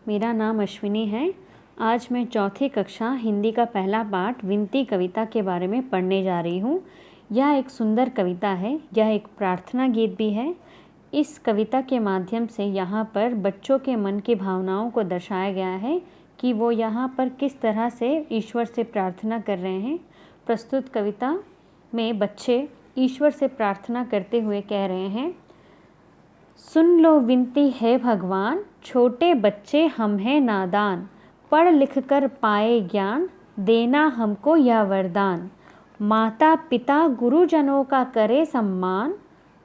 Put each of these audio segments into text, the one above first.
मेरा नाम अश्विनी है। आज मैं चौथी कक्षा हिंदी का पहला पाठ विनती कविता के बारे में पढ़ने जा रही हूँ। यह एक सुंदर कविता है। यह एक प्रार्थना गीत भी है। इस कविता के माध्यम से यहाँ पर बच्चों के मन की भावनाओं को दर्शाया गया है कि वो यहाँ पर किस तरह से ईश्वर से प्रार्थना कर रहे हैं। प्रस्तुत कविता में बच्चे ईश्वर से प्रार्थना करते हुए कह रहे हैं, सुन लो विनती है भगवान, छोटे बच्चे हम हैं नादान, पढ़ लिख कर पाए ज्ञान, देना हमको यह वरदान। माता पिता गुरुजनों का करे सम्मान,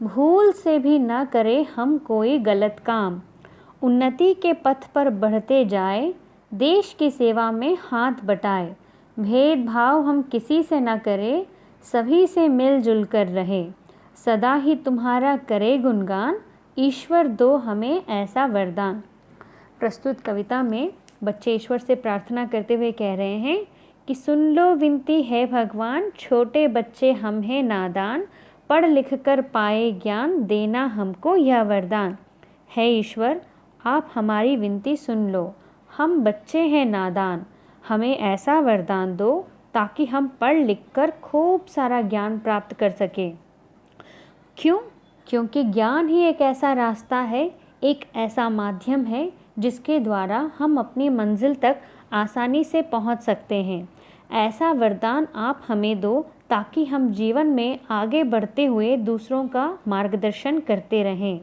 भूल से भी न करे हम कोई गलत काम। उन्नति के पथ पर बढ़ते जाए, देश की सेवा में हाथ बटाए। भेदभाव हम किसी से न करे, सभी से मिलजुल कर रहे। सदा ही तुम्हारा करे गुणगान, ईश्वर दो हमें ऐसा वरदान। प्रस्तुत कविता में बच्चे ईश्वर से प्रार्थना करते हुए कह रहे हैं कि सुन लो विनती है भगवान, छोटे बच्चे हम हैं नादान, पढ़ लिख कर पाए ज्ञान, देना हमको यह वरदान। है ईश्वर आप हमारी विनती सुन लो, हम बच्चे हैं नादान, हमें ऐसा वरदान दो ताकि हम पढ़ लिख कर खूब सारा ज्ञान प्राप्त कर सकें। क्यों? क्योंकि ज्ञान ही एक ऐसा रास्ता है, एक ऐसा माध्यम है जिसके द्वारा हम अपनी मंजिल तक आसानी से पहुंच सकते हैं। ऐसा वरदान आप हमें दो ताकि हम जीवन में आगे बढ़ते हुए दूसरों का मार्गदर्शन करते रहें।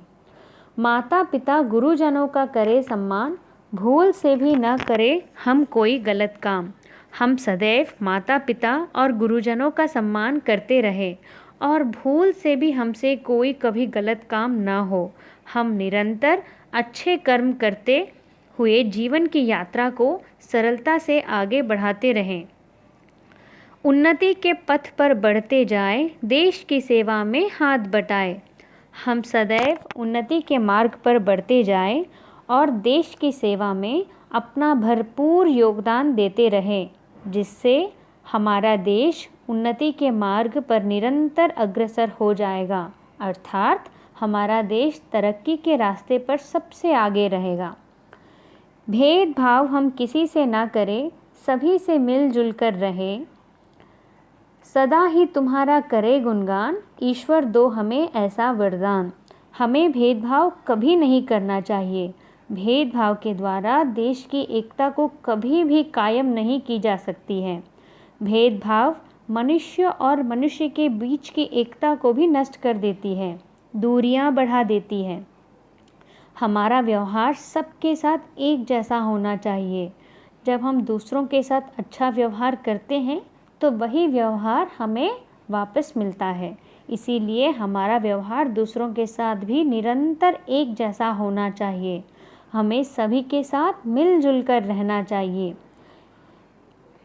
माता पिता गुरुजनों का करे सम्मान, भूल से भी न करे हम कोई गलत काम। हम सदैव माता पिता और गुरुजनों का सम्मान करते रहे और भूल से भी हमसे कोई कभी गलत काम ना हो। हम निरंतर अच्छे कर्म करते हुए जीवन की यात्रा को सरलता से आगे बढ़ाते रहें। उन्नति के पथ पर बढ़ते जाए, देश की सेवा में हाथ बटाए। हम सदैव उन्नति के मार्ग पर बढ़ते जाएं और देश की सेवा में अपना भरपूर योगदान देते रहें, जिससे हमारा देश उन्नति के मार्ग पर निरंतर अग्रसर हो जाएगा, अर्थात हमारा देश तरक्की के रास्ते पर सबसे आगे रहेगा। भेदभाव हम किसी से ना करें, सभी से मिलजुल कर रहे। सदा ही तुम्हारा करे गुणगान, ईश्वर दो हमें ऐसा वरदान। हमें भेदभाव कभी नहीं करना चाहिए। भेदभाव के द्वारा देश की एकता को कभी भी कायम नहीं की जा सकती है। भेदभाव मनुष्य और मनुष्य के बीच की एकता को भी नष्ट कर देती है, दूरियां बढ़ा देती है। हमारा व्यवहार सबके साथ एक जैसा होना चाहिए। जब हम दूसरों के साथ अच्छा व्यवहार करते हैं तो वही व्यवहार हमें वापस मिलता है। इसीलिए हमारा व्यवहार दूसरों के साथ भी निरंतर एक जैसा होना चाहिए। हमें सभी के साथ मिलजुल कर रहना चाहिए।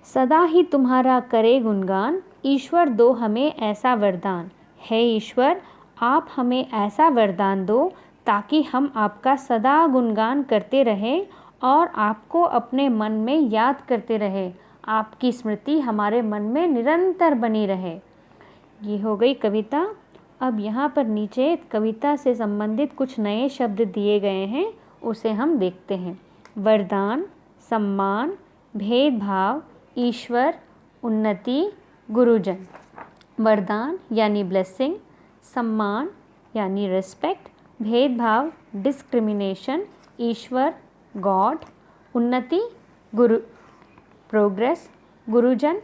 सदा ही तुम्हारा करे गुणगान, ईश्वर दो हमें ऐसा वरदान। है ईश्वर आप हमें ऐसा वरदान दो ताकि हम आपका सदा गुणगान करते रहें और आपको अपने मन में याद करते रहें। आपकी स्मृति हमारे मन में निरंतर बनी रहे। ये हो गई कविता। अब यहाँ पर नीचे कविता से संबंधित कुछ नए शब्द दिए गए हैं, उसे हम देखते हैं। वरदान, सम्मान, भेदभाव, ईश्वर, उन्नति, गुरुजन। वरदान यानी ब्लेसिंग, सम्मान यानी रिस्पेक्ट, भेदभाव डिस्क्रिमिनेशन, ईश्वर गॉड, उन्नति गुरु प्रोग्रेस, गुरुजन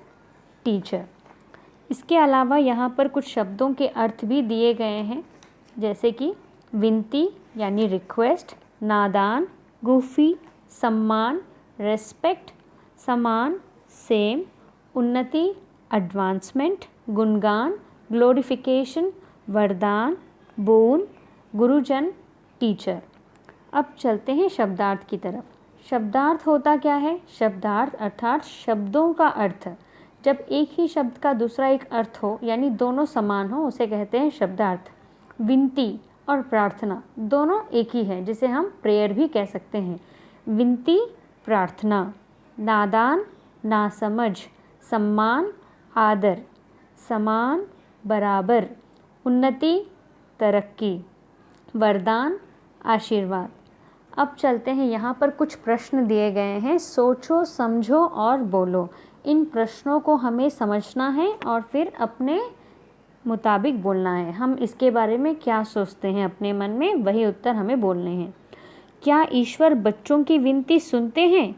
टीचर। इसके अलावा यहाँ पर कुछ शब्दों के अर्थ भी दिए गए हैं, जैसे कि विनती यानी रिक्वेस्ट, नादान गूफी, सम्मान रेस्पेक्ट, समान सेम, उन्नति एडवांसमेंट, गुणगान ग्लोरिफिकेशन, वरदान बोन, गुरुजन टीचर। अब चलते हैं शब्दार्थ की तरफ। शब्दार्थ होता क्या है? शब्दार्थ अर्थात शब्दों का अर्थ। जब एक ही शब्द का दूसरा एक अर्थ हो, यानी दोनों समान हो, उसे कहते हैं शब्दार्थ। विनती और प्रार्थना दोनों एक ही है, जिसे हम प्रेयर भी कह सकते हैं। विनती प्रार्थना, नादान नासमझ, सम्मान आदर, समान बराबर, उन्नति तरक्की, वरदान आशीर्वाद। अब चलते हैं, यहाँ पर कुछ प्रश्न दिए गए हैं, सोचो समझो और बोलो। इन प्रश्नों को हमें समझना है और फिर अपने मुताबिक बोलना है। हम इसके बारे में क्या सोचते हैं अपने मन में, वही उत्तर हमें बोलने हैं। क्या ईश्वर बच्चों की विनती सुनते हैं?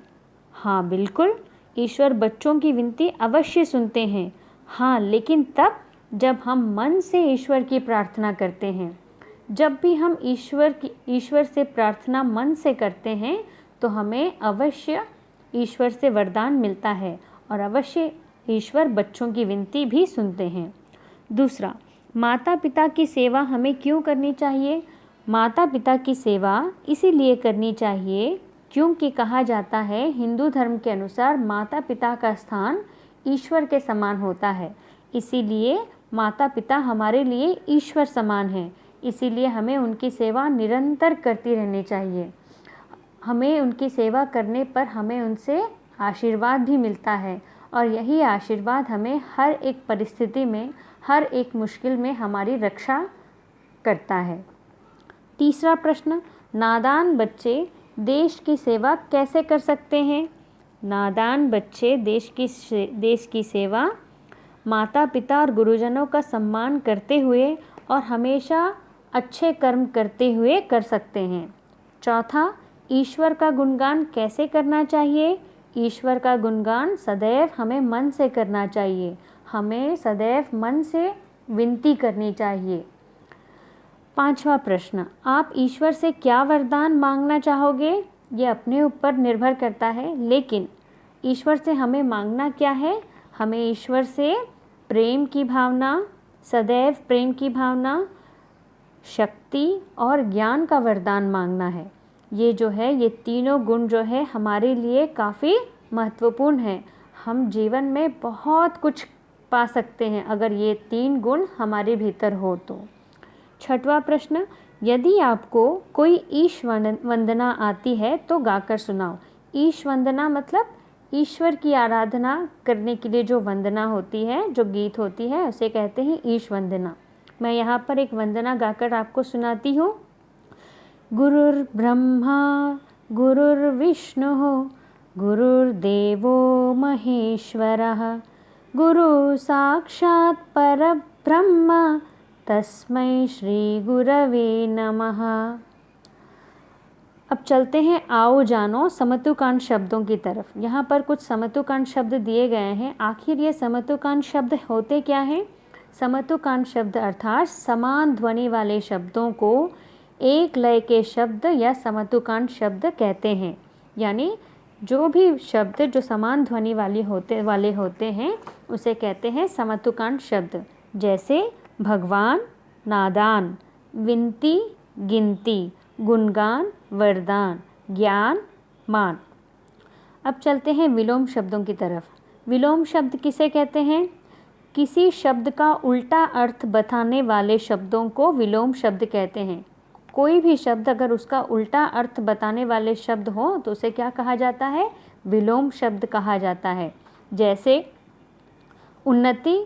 हाँ बिल्कुल, ईश्वर बच्चों की विनती अवश्य सुनते हैं। हाँ, लेकिन तब जब हम मन से ईश्वर की प्रार्थना करते हैं। जब भी हम ईश्वर से प्रार्थना मन से करते हैं तो हमें अवश्य ईश्वर से वरदान मिलता है और अवश्य ईश्वर बच्चों की विनती भी सुनते हैं। दूसरा, माता पिता की सेवा हमें क्यों करनी चाहिए? माता पिता की सेवा इसीलिए करनी चाहिए क्योंकि कहा जाता है हिंदू धर्म के अनुसार माता पिता का स्थान ईश्वर के समान होता है। इसीलिए माता पिता हमारे लिए ईश्वर समान हैं। इसीलिए हमें उनकी सेवा निरंतर करती रहनी चाहिए। हमें उनकी सेवा करने पर हमें उनसे आशीर्वाद भी मिलता है और यही आशीर्वाद हमें हर एक परिस्थिति में, हर एक मुश्किल में हमारी रक्षा करता है। तीसरा प्रश्न, नादान बच्चे देश की सेवा कैसे कर सकते हैं? नादान बच्चे देश की सेवा माता पिता और गुरुजनों का सम्मान करते हुए और हमेशा अच्छे कर्म करते हुए कर सकते हैं। चौथा, ईश्वर का गुणगान कैसे करना चाहिए? ईश्वर का गुणगान सदैव हमें मन से करना चाहिए। हमें सदैव मन से विनती करनी चाहिए। पांचवा प्रश्न, आप ईश्वर से क्या वरदान मांगना चाहोगे? ये अपने ऊपर निर्भर करता है, लेकिन ईश्वर से हमें मांगना क्या है? हमें ईश्वर से प्रेम की भावना, सदैव प्रेम की भावना, शक्ति और ज्ञान का वरदान मांगना है। ये जो है, ये तीनों गुण जो है हमारे लिए काफ़ी महत्वपूर्ण है। हम जीवन में बहुत कुछ पा सकते हैं अगर ये तीन गुण हमारे भीतर हो तो। छठवां प्रश्न, यदि आपको कोई ईश वंदना आती है तो गाकर सुनाओ। ईश वंदना मतलब ईश्वर की आराधना करने के लिए जो वंदना होती है, जो गीत होती है, उसे कहते हैं ईश वंदना। मैं यहाँ पर एक वंदना गाकर आपको सुनाती हूँ। गुरुर्ब्रह्मा गुरुर्विष्णुः गुरुर्देवो महेश्वरः गुरु साक्षात् परब्रह्म तस्मै श्री गुरवे नमः। अब चलते हैं आओ जानो समतुकांत शब्दों की तरफ। यहाँ पर कुछ समतुकांत शब्द दिए गए हैं। आखिर ये समतुकांत शब्द होते क्या हैं? समतुकांत शब्द अर्थात समान ध्वनि वाले शब्दों को एक लय के शब्द या समतुकांत शब्द कहते हैं। यानी जो भी शब्द जो समान ध्वनि वाले होते हैं उसे कहते हैं समतुकांत शब्द। जैसे भगवान, नादान, विनती, गिनती, गुणगान, वरदान, ज्ञान, मान। अब चलते हैं विलोम शब्दों की तरफ। विलोम शब्द किसे कहते हैं? किसी शब्द का उल्टा अर्थ बताने वाले शब्दों को विलोम शब्द कहते हैं। कोई भी शब्द अगर उसका उल्टा अर्थ बताने वाले शब्द हो तो उसे क्या कहा जाता है? विलोम शब्द कहा जाता है। जैसे उन्नति,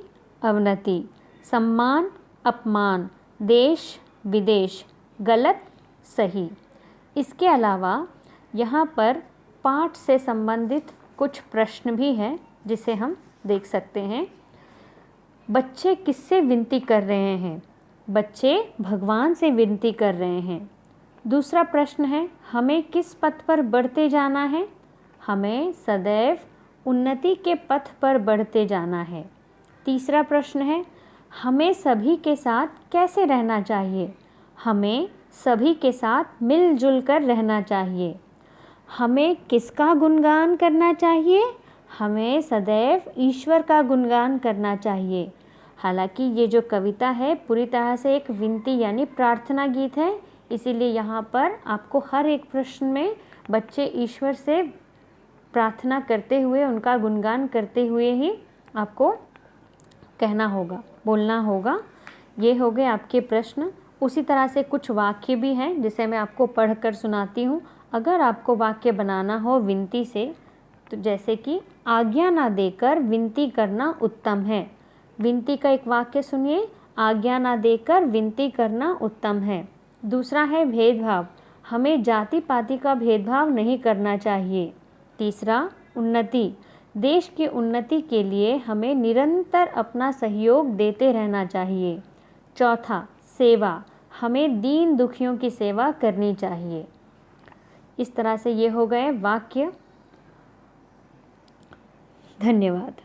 अवनति, सम्मान, अपमान, देश, विदेश, गलत, सही। इसके अलावा यहाँ पर पाठ से संबंधित कुछ प्रश्न भी हैं जिसे हम देख सकते हैं। बच्चे किससे विनती कर रहे हैं? बच्चे भगवान से विनती कर रहे हैं। दूसरा प्रश्न है, हमें किस पथ पर बढ़ते जाना है? हमें सदैव उन्नति के पथ पर बढ़ते जाना है। तीसरा प्रश्न है, हमें सभी के साथ कैसे रहना चाहिए? हमें सभी के साथ मिलजुल कर रहना चाहिए। हमें किसका गुणगान करना चाहिए? हमें सदैव ईश्वर का गुणगान करना चाहिए। हालांकि ये जो कविता है पूरी तरह से एक विनती यानी प्रार्थना गीत है, इसीलिए यहाँ पर आपको हर एक प्रश्न में बच्चे ईश्वर से प्रार्थना करते हुए, उनका गुणगान करते हुए ही आपको कहना होगा, बोलना होगा। ये हो गए आपके प्रश्न। उसी तरह से कुछ वाक्य भी हैं जिसे मैं आपको पढ़कर सुनाती हूँ। अगर आपको वाक्य बनाना हो विनती से, तो जैसे कि आज्ञा ना देकर विनती करना उत्तम है। विनती का एक वाक्य सुनिए, आज्ञा ना देकर विनती करना उत्तम है। दूसरा है भेदभाव, हमें जाति पाति का भेदभाव नहीं करना चाहिए। तीसरा, उन्नति, देश की उन्नति के लिए हमें निरंतर अपना सहयोग देते रहना चाहिए। चौथा, सेवा, हमें दीन दुखियों की सेवा करनी चाहिए। इस तरह से ये हो गए वाक्य। धन्यवाद।